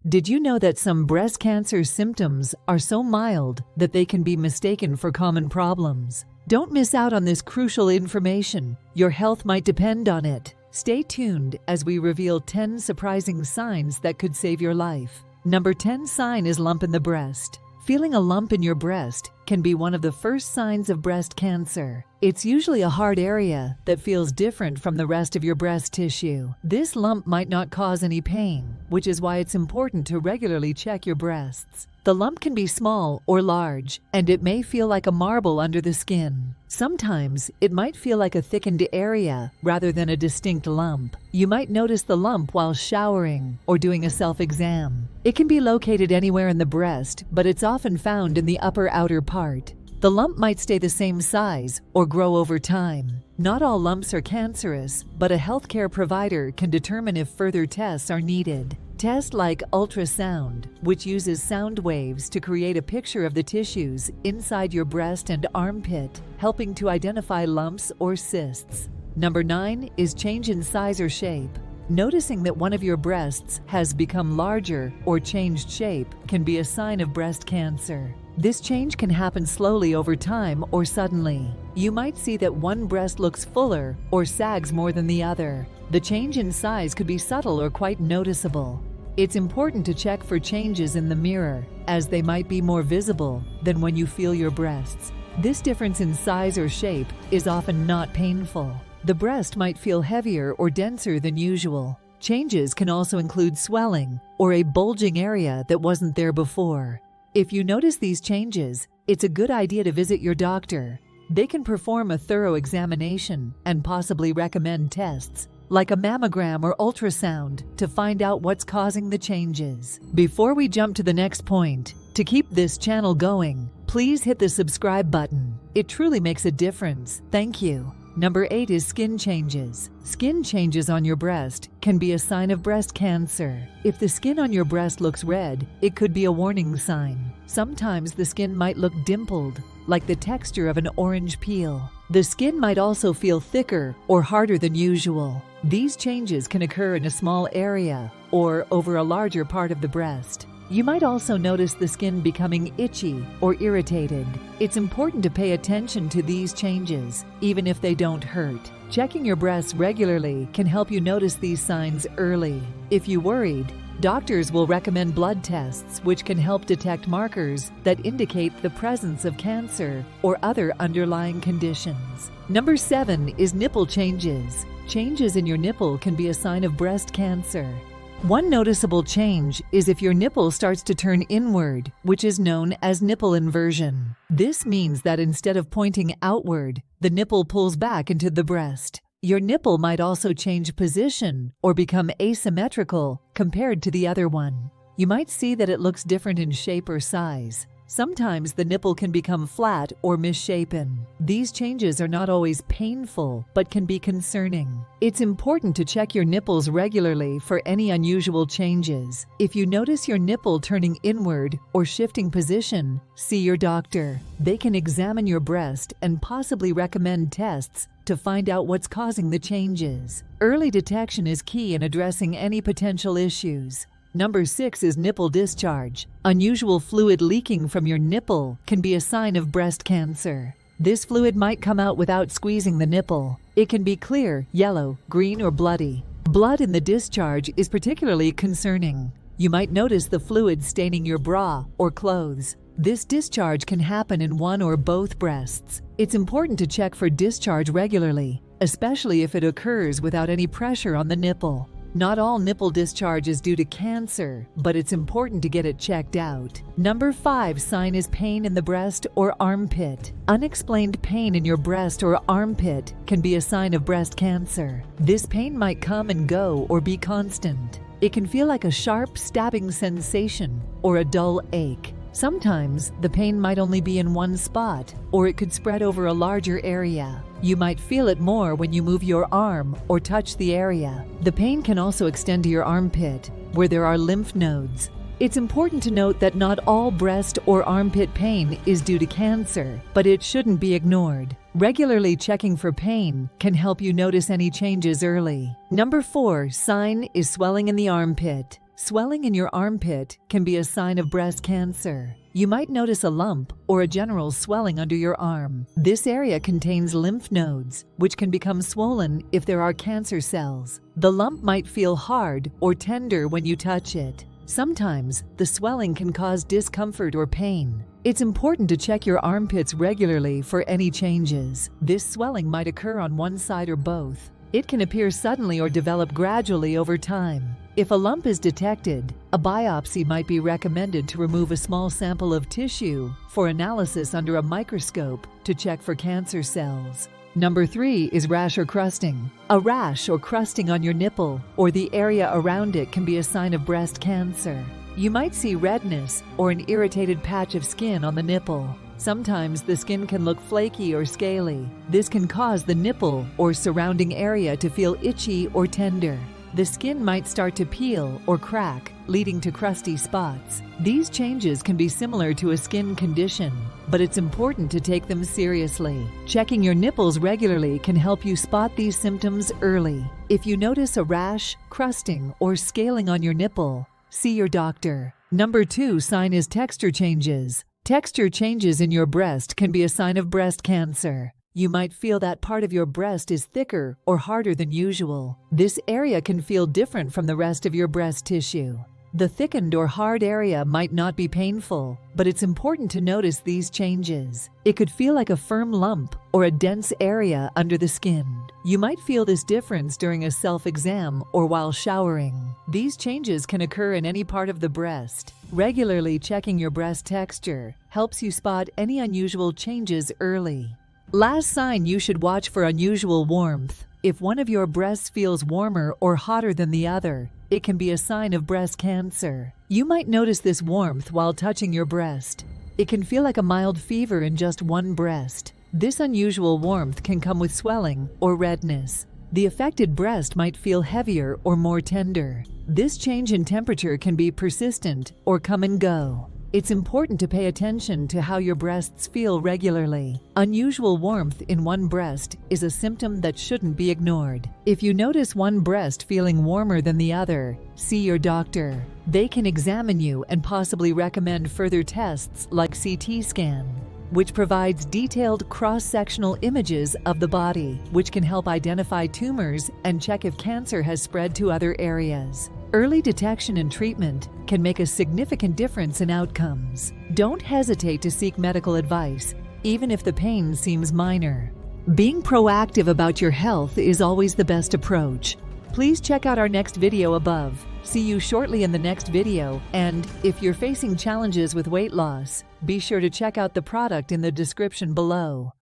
Did you know that some breast cancer symptoms are so mild that they can be mistaken for common problems? Don't miss out on this crucial information. Your health might depend on it. Stay tuned as we reveal 10 surprising signs that could save your life. Number 10 sign is lump in the breast. Feeling a lump in your breast can be one of the first signs of breast cancer. It's usually a hard area that feels different from the rest of your breast tissue. This lump might not cause any pain, which is why it's important to regularly check your breasts. The lump can be small or large, and it may feel like a marble under the skin. Sometimes it might feel like a thickened area rather than a distinct lump. You might notice the lump while showering or doing a self-exam. It can be located anywhere in the breast, but it's often found in the upper outer part. The lump might stay the same size or grow over time. Not all lumps are cancerous, but a healthcare provider can determine if further tests are needed. Tests like ultrasound, which uses sound waves to create a picture of the tissues inside your breast and armpit, helping to identify lumps or cysts. Number 9 is change in size or shape. Noticing that one of your breasts has become larger or changed shape can be a sign of breast cancer. This change can happen slowly over time or suddenly. You might see that one breast looks fuller or sags more than the other. The change in size could be subtle or quite noticeable. It's important to check for changes in the mirror, as they might be more visible than when you feel your breasts. This difference in size or shape is often not painful. The breast might feel heavier or denser than usual. Changes can also include swelling or a bulging area that wasn't there before. If you notice these changes, it's a good idea to visit your doctor. They can perform a thorough examination and possibly recommend tests, like a mammogram or ultrasound, to find out what's causing the changes. Before we jump to the next point, to keep this channel going, please hit the subscribe button. It truly makes a difference. Thank you. Number 8 is skin changes. Skin changes on your breast can be a sign of breast cancer. If the skin on your breast looks red, it could be a warning sign. Sometimes the skin might look dimpled, like the texture of an orange peel. The skin might also feel thicker or harder than usual. These changes can occur in a small area or over a larger part of the breast. You might also notice the skin becoming itchy or irritated. It's important to pay attention to these changes, even if they don't hurt. Checking your breasts regularly can help you notice these signs early. If you're worried, doctors will recommend blood tests, which can help detect markers that indicate the presence of cancer or other underlying conditions. Number 7 is nipple changes. Changes in your nipple can be a sign of breast cancer. One noticeable change is if your nipple starts to turn inward, which is known as nipple inversion. This means that instead of pointing outward, the nipple pulls back into the breast. Your nipple might also change position or become asymmetrical compared to the other one. You might see that it looks different in shape or size. Sometimes the nipple can become flat or misshapen. These changes are not always painful, but can be concerning. It's important to check your nipples regularly for any unusual changes. If you notice your nipple turning inward or shifting position, see your doctor. They can examine your breast and possibly recommend tests to find out what's causing the changes. Early detection is key in addressing any potential issues. Number 6 is nipple discharge. Unusual fluid leaking from your nipple can be a sign of breast cancer. This fluid might come out without squeezing the nipple. It can be clear, yellow, green, or bloody. Blood in the discharge is particularly concerning. You might notice the fluid staining your bra or clothes. This discharge can happen in one or both breasts. It's important to check for discharge regularly, especially if it occurs without any pressure on the nipple. Not all nipple discharge is due to cancer, but it's important to get it checked out. Number 5 sign is pain in the breast or armpit. Unexplained pain in your breast or armpit can be a sign of breast cancer. This pain might come and go or be constant. It can feel like a sharp, stabbing sensation or a dull ache. Sometimes the pain might only be in one spot, or it could spread over a larger area. You might feel it more when you move your arm or touch the area. The pain can also extend to your armpit, where there are lymph nodes. It's important to note that not all breast or armpit pain is due to cancer, but it shouldn't be ignored. Regularly checking for pain can help you notice any changes early. Number 4 sign is swelling in the armpit. Swelling in your armpit can be a sign of breast cancer. You might notice a lump or a general swelling under your arm. This area contains lymph nodes, which can become swollen if there are cancer cells. The lump might feel hard or tender when you touch it. Sometimes, the swelling can cause discomfort or pain. It's important to check your armpits regularly for any changes. This swelling might occur on one side or both. It can appear suddenly or develop gradually over time. If a lump is detected, a biopsy might be recommended to remove a small sample of tissue for analysis under a microscope to check for cancer cells. Number 3 is rash or crusting. A rash or crusting on your nipple or the area around it can be a sign of breast cancer. You might see redness or an irritated patch of skin on the nipple. Sometimes the skin can look flaky or scaly. This can cause the nipple or surrounding area to feel itchy or tender. The skin might start to peel or crack, leading to crusty spots. These changes can be similar to a skin condition, but it's important to take them seriously. Checking your nipples regularly can help you spot these symptoms early. If you notice a rash, crusting, or scaling on your nipple, see your doctor. Number 2 sign is texture changes. Texture changes in your breast can be a sign of breast cancer. You might feel that part of your breast is thicker or harder than usual. This area can feel different from the rest of your breast tissue. The thickened or hard area might not be painful, but it's important to notice these changes. It could feel like a firm lump or a dense area under the skin. You might feel this difference during a self-exam or while showering. These changes can occur in any part of the breast. Regularly checking your breast texture helps you spot any unusual changes early. Last sign you should watch for unusual warmth. If one of your breasts feels warmer or hotter than the other, it can be a sign of breast cancer. You might notice this warmth while touching your breast. It can feel like a mild fever in just one breast. This unusual warmth can come with swelling or redness. The affected breast might feel heavier or more tender. This change in temperature can be persistent or come and go. It's important to pay attention to how your breasts feel regularly. Unusual warmth in one breast is a symptom that shouldn't be ignored. If you notice one breast feeling warmer than the other, see your doctor. They can examine you and possibly recommend further tests like CT scan, which provides detailed cross-sectional images of the body, which can help identify tumors and check if cancer has spread to other areas. Early detection and treatment can make a significant difference in outcomes. Don't hesitate to seek medical advice, even if the pain seems minor. Being proactive about your health is always the best approach. Please check out our next video above. See you shortly in the next video, and if you're facing challenges with weight loss, be sure to check out the product in the description below.